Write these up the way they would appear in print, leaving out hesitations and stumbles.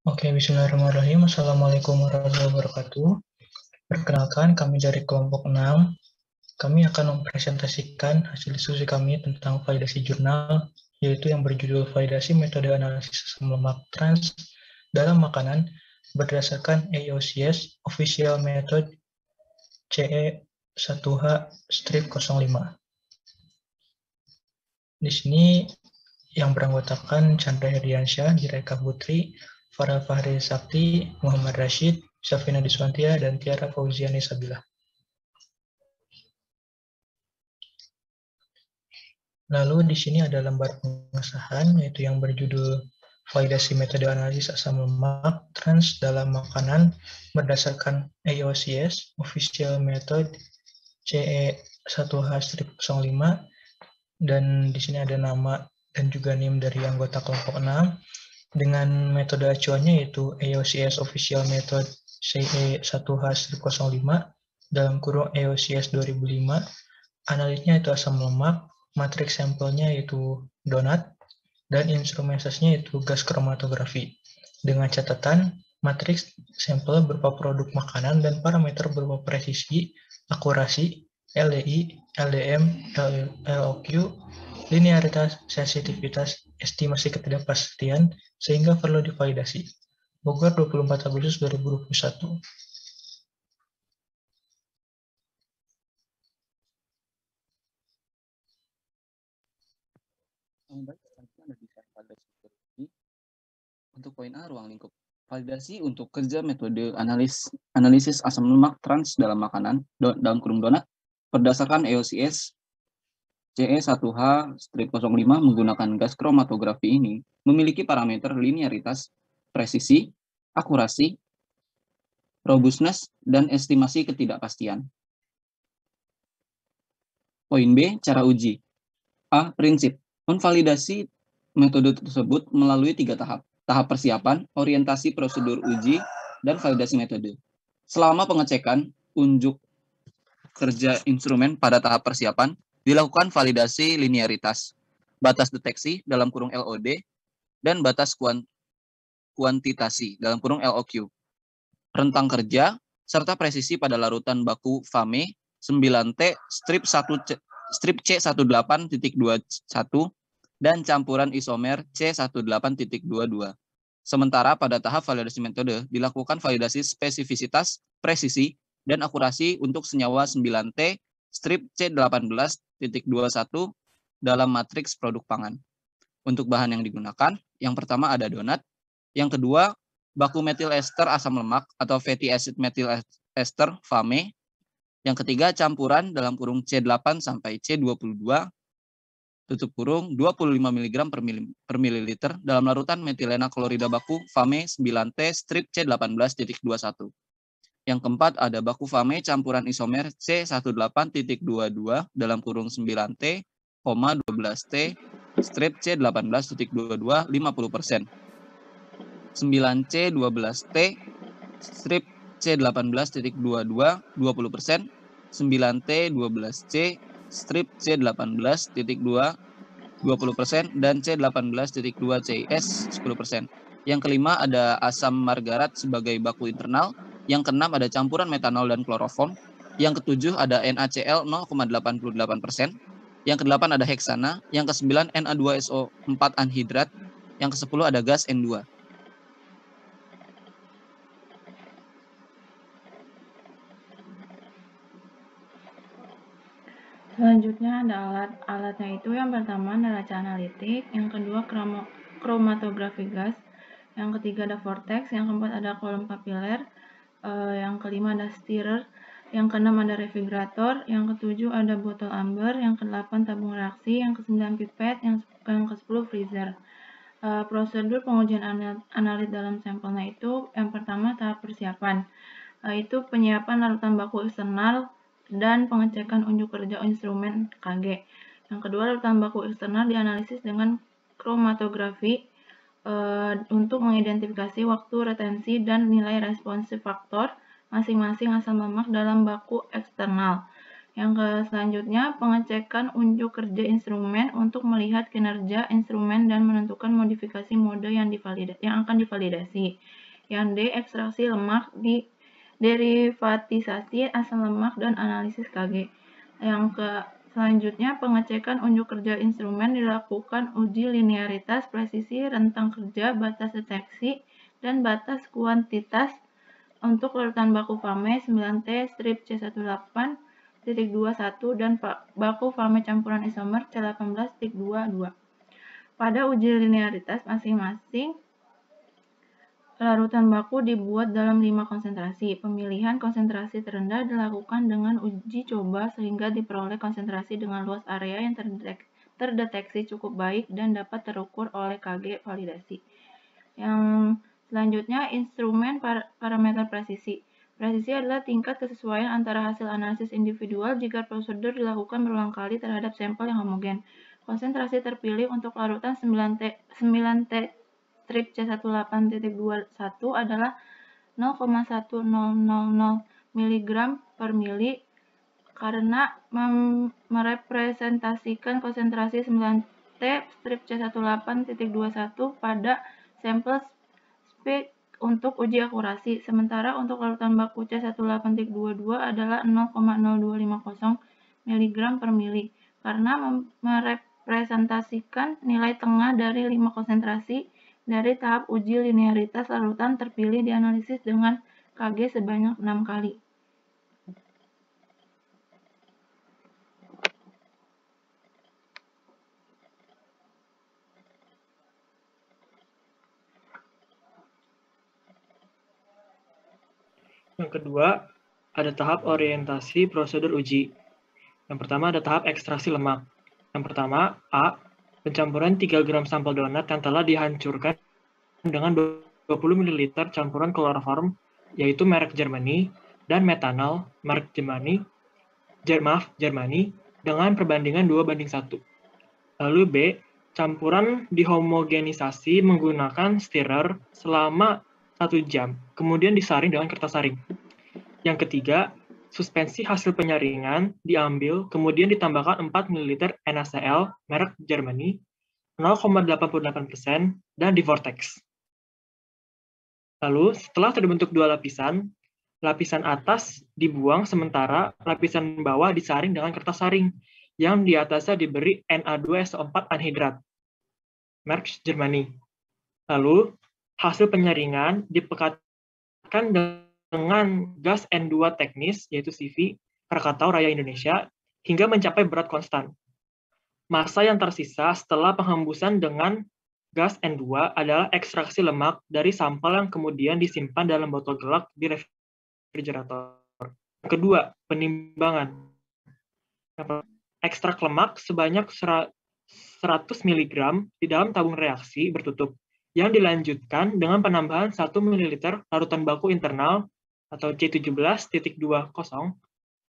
Oke, bismillahirrahmanirrahim. Assalamualaikum warahmatullahi wabarakatuh. Perkenalkan, kami dari kelompok 6. Kami akan mempresentasikan hasil diskusi kami tentang validasi jurnal, yaitu yang berjudul validasi metode analisis asam lemak trans dalam makanan berdasarkan AOCS Official Method CE1H-05. Di sini yang beranggotakan Chandra Herdiansyah, Jireka Putri, Farah Fahri Sakti, Muhammad Rashid, Safina Diswantia, dan Tiara Fauziani Sabila. Lalu di sini ada lembar pengesahan, yaitu yang berjudul validasi metode analisis asam lemak trans dalam makanan berdasarkan AOCS Official Method CE1H-05, dan di sini ada nama dan juga NIM dari anggota kelompok 6 dengan metode acuannya yaitu AOCS Official Method CE1H-05 dalam kurung AOCS 2005. Analitnya itu asam lemak, matriks sampelnya yaitu donat, dan instrumentasinya itu gas kromatografi. Dengan catatan, matriks sampel berupa produk makanan dan parameter berupa presisi, akurasi, LDI, LDM, LOQ, linearitas, sensitivitas, estimasi ketidakpastian, sehingga perlu divalidasi. Bogor, 24 Agustus 2021. Untuk poin A, ruang lingkup. Validasi untuk kerja metode analisis asam lemak trans dalam makanan dalam kurung donat berdasarkan EOCS CE1H-05 menggunakan gas kromatografi ini memiliki parameter linearitas, presisi, akurasi, robustness, dan estimasi ketidakpastian. Poin B, cara uji. A, prinsip. Memvalidasi metode tersebut melalui 3 tahap. Tahap persiapan, orientasi prosedur uji, dan validasi metode. Selama pengecekan unjuk kerja instrumen pada tahap persiapan, dilakukan validasi linearitas, batas deteksi dalam kurung LOD, dan batas kuantitasi dalam kurung LOQ. Rentang kerja, serta presisi pada larutan baku FAME 9T strip C18.21 dan campuran isomer C18.22. Sementara pada tahap validasi metode dilakukan validasi spesifisitas, presisi, dan akurasi untuk senyawa 9T strip C18.21 dalam matriks produk pangan. Untuk bahan yang digunakan, yang pertama ada donat, yang kedua baku metil ester asam lemak atau fatty acid metil ester FAME, yang ketiga campuran dalam kurung C8 sampai C22 tutup kurung 25 mg per mililiter dalam larutan metilena klorida baku FAME 9T strip C18.21. Yang keempat ada baku FAME campuran isomer C18.22 dalam kurung 9T, 12T strip C18.22 50%. 9C12T strip C18.22 20%, 9T12C strip C18.2 20%, dan C18.2CIS 10%. Yang kelima ada asam margarat sebagai baku internal. Yang keenam ada campuran metanol dan kloroform. Yang ketujuh ada NaCl 0,88%. Yang kedelapan ada heksana. Yang kesembilan Na2SO4 anhidrat. Yang kesepuluh ada gas N2. Selanjutnya ada alat-alatnya itu yang pertama neraca analitik, yang kedua kromatografi gas, yang ketiga ada vortex, yang keempat ada kolom kapiler, yang kelima ada stirrer, yang keenam ada refrigerator, yang ketujuh ada botol amber, yang kedelapan tabung reaksi, yang kesembilan pipet, yang kesepuluh freezer. Prosedur pengujian analit dalam sampelnya itu yang pertama tahap persiapan, itu penyiapan larutan baku eksternal dan pengecekan unjuk kerja instrumen KG. Yang kedua, larutan baku eksternal dianalisis dengan kromatografi untuk mengidentifikasi waktu retensi dan nilai responsif faktor masing-masing asam lemak dalam baku eksternal. Yang selanjutnya, pengecekan unjuk kerja instrumen untuk melihat kinerja instrumen dan menentukan modifikasi mode yang akan divalidasi. Yang D, ekstraksi lemak, derivatisasi asam lemak, dan analisis KG. Selanjutnya, pengecekan unjuk kerja instrumen dilakukan uji linearitas, presisi, rentang kerja, batas deteksi, dan batas kuantitas untuk larutan baku Fame 9T strip C18.21 dan baku Fame campuran isomer C18.22. Pada uji linearitas masing-masing larutan baku dibuat dalam 5 konsentrasi. Pemilihan konsentrasi terendah dilakukan dengan uji coba sehingga diperoleh konsentrasi dengan luas area yang terdeteksi cukup baik dan dapat terukur oleh KG validasi. Yang selanjutnya, instrumen parameter presisi. Presisi adalah tingkat kesesuaian antara hasil analisis individual jika prosedur dilakukan berulang kali terhadap sampel yang homogen. Konsentrasi terpilih untuk larutan 9T strip C18.21 adalah 0,1000 mg per mili karena merepresentasikan konsentrasi 9T strip C18.21 pada sampel spek untuk uji akurasi, sementara untuk larutan baku C18.22 adalah 0,0250 mg per mili karena merepresentasikan nilai tengah dari 5 konsentrasi dari tahap uji linearitas larutan terpilih dianalisis dengan KG sebanyak 6 kali. Yang kedua, ada tahap orientasi prosedur uji. Yang pertama ada tahap ekstraksi lemak. Yang pertama, A, pencampuran 3 gram sampel donat yang telah dihancurkan dengan 20 ml campuran kloroform, yaitu merek Germany, dan metanol merek Germany, dengan perbandingan 2:1. Lalu B, campuran dihomogenisasi menggunakan stirrer selama 1 jam, kemudian disaring dengan kertas saring. Yang ketiga, suspensi hasil penyaringan diambil, kemudian ditambahkan 4 ml NaCl merek Germany, 0,88%, dan di-vortex. Lalu, setelah terbentuk 2 lapisan, lapisan atas dibuang sementara lapisan bawah disaring dengan kertas saring, yang di atasnya diberi Na2SO4 anhidrat, merek Germany. Lalu, hasil penyaringan dipekatkan dengan gas N2 teknis, yaitu CV, Krakatau Raya Indonesia, hingga mencapai berat konstan. Massa yang tersisa setelah penghembusan dengan gas N2 adalah ekstraksi lemak dari sampel yang kemudian disimpan dalam botol gelap di refrigerator. Yang kedua, penimbangan. Ekstrak lemak sebanyak 100 mg di dalam tabung reaksi bertutup, yang dilanjutkan dengan penambahan 1 ml larutan baku internal atau C17.20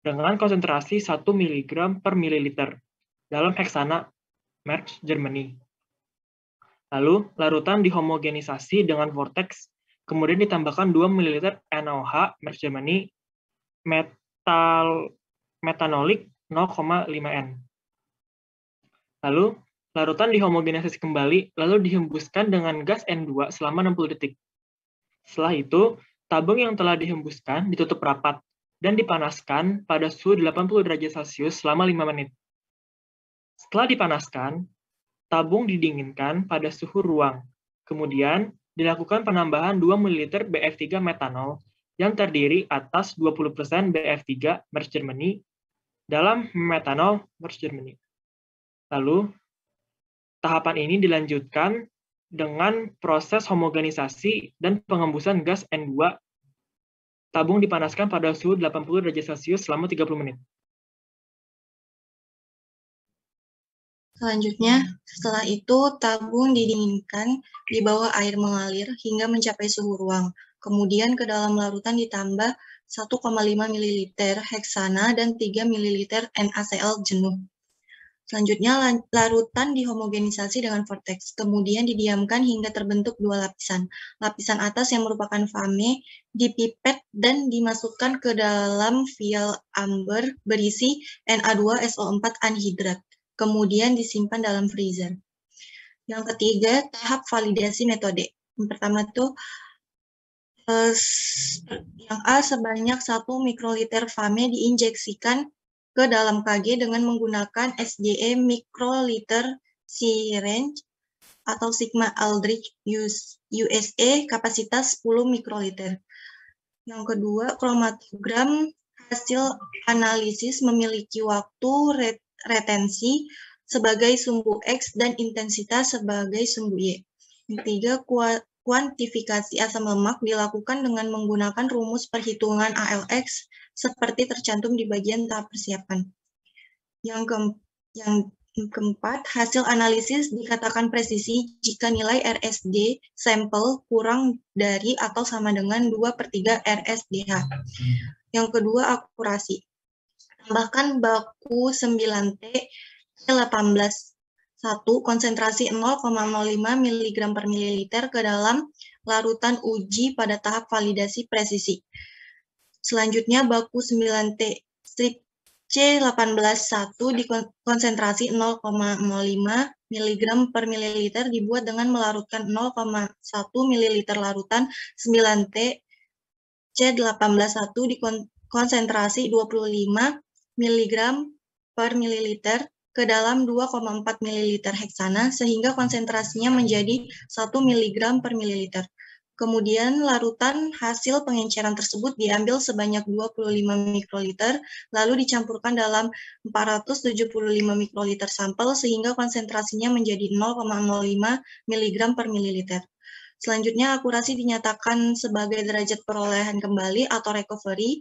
dengan konsentrasi 1 mg per mililiter dalam heksana merek Germany. Lalu, larutan dihomogenisasi dengan vortex, kemudian ditambahkan 2 ml NaOH merek Germany, metanolik 0,5 N. Lalu, larutan dihomogenisasi kembali, lalu dihembuskan dengan gas N2 selama 60 detik. Setelah itu, tabung yang telah dihembuskan ditutup rapat dan dipanaskan pada suhu 80 derajat Celcius selama 5 menit. Setelah dipanaskan, tabung didinginkan pada suhu ruang. Kemudian, dilakukan penambahan 2 ml BF3 metanol yang terdiri atas 20% BF3 merek Germany dalam metanol merek Germany. Lalu, tahapan ini dilanjutkan dengan proses homogenisasi dan pengembusan gas N2. Tabung dipanaskan pada suhu 80 derajat Celcius selama 30 menit. Selanjutnya, setelah itu tabung didinginkan di bawah air mengalir hingga mencapai suhu ruang. Kemudian ke dalam larutan ditambah 1,5 ml heksana dan 3 ml NaCl jenuh. Selanjutnya, larutan dihomogenisasi dengan vortex, kemudian didiamkan hingga terbentuk dua lapisan. Lapisan atas yang merupakan fame dipipet dan dimasukkan ke dalam vial amber berisi Na2SO4 anhidrat, kemudian disimpan dalam freezer. Yang ketiga, tahap validasi metode. Yang pertama tuh, yang A, sebanyak 1 mikroliter fame diinjeksikan ke dalam KG dengan menggunakan SGE mikroliter syringe atau Sigma Aldrich USA kapasitas 10 mikroliter. Yang kedua, kromatogram hasil analisis memiliki waktu retensi sebagai sumbu X dan intensitas sebagai sumbu Y. Yang ketiga, kuantifikasi asam lemak dilakukan dengan menggunakan rumus perhitungan ALX seperti tercantum di bagian tahap persiapan. Yang keempat, hasil analisis dikatakan presisi jika nilai RSD sampel kurang dari atau sama dengan 2/3 RSDH. Yang kedua, akurasi. Tambahkan baku 9T 18 konsentrasi 0,05 mg per mililiter ke dalam larutan uji pada tahap validasi presisi. Selanjutnya, baku 9T strip C18-1 di konsentrasi 0,05 mg per mililiter dibuat dengan melarutkan 0,1 ml larutan 9T C18-1 di konsentrasi 25 mg per mililiter ke dalam 2,4 ml heksana sehingga konsentrasinya menjadi 1 mg per mililiter. Kemudian larutan hasil pengenceran tersebut diambil sebanyak 25 mikroliter, lalu dicampurkan dalam 475 mikroliter sampel sehingga konsentrasinya menjadi 0,05 mg per mililiter. Selanjutnya, akurasi dinyatakan sebagai derajat perolehan kembali atau recovery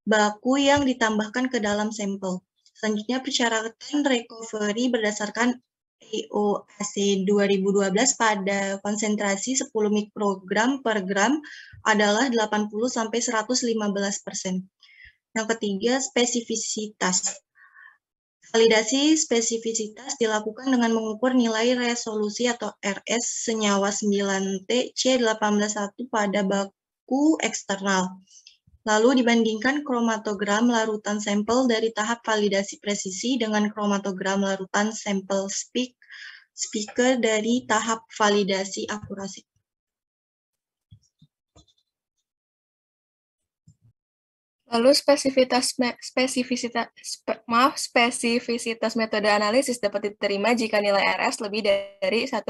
baku yang ditambahkan ke dalam sampel. Selanjutnya, persyaratan recovery berdasarkan IOAC 2012 pada konsentrasi 10 mikrogram per gram adalah 80–115%. Yang ketiga, spesifisitas. Validasi spesifisitas dilakukan dengan mengukur nilai resolusi atau RS senyawa 9T C18-1 pada baku eksternal. Lalu dibandingkan kromatogram larutan sampel dari tahap validasi presisi dengan kromatogram larutan sampel speaker dari tahap validasi akurasi. Lalu spesifisitas metode analisis dapat diterima jika nilai RS lebih dari 1,0.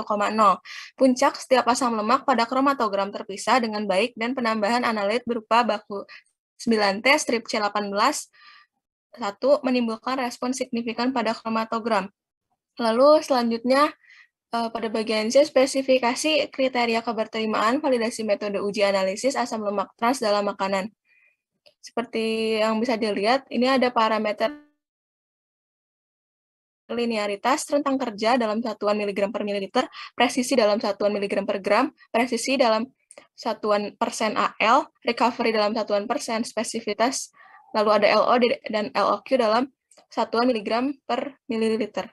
Puncak setiap asam lemak pada kromatogram terpisah dengan baik dan penambahan analit berupa baku 9T strip C18 1 menimbulkan respon signifikan pada kromatogram. Lalu selanjutnya pada bagian C, spesifikasi kriteria keberterimaan validasi metode uji analisis asam lemak trans dalam makanan. Seperti yang bisa dilihat, ini ada parameter linearitas, rentang kerja dalam satuan miligram per mililiter, presisi dalam satuan miligram per gram, presisi dalam satuan persen AL, recovery dalam satuan persen spesifitas, lalu ada LO dan LOQ dalam satuan miligram per mililiter.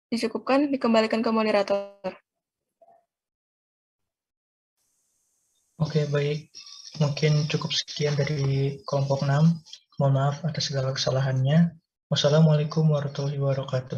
Dicukupkan, dikembalikan ke moderator. Oke, baik. Mungkin cukup sekian dari kelompok 6. Mohon maaf atas segala kesalahannya. Wassalamualaikum warahmatullahi wabarakatuh.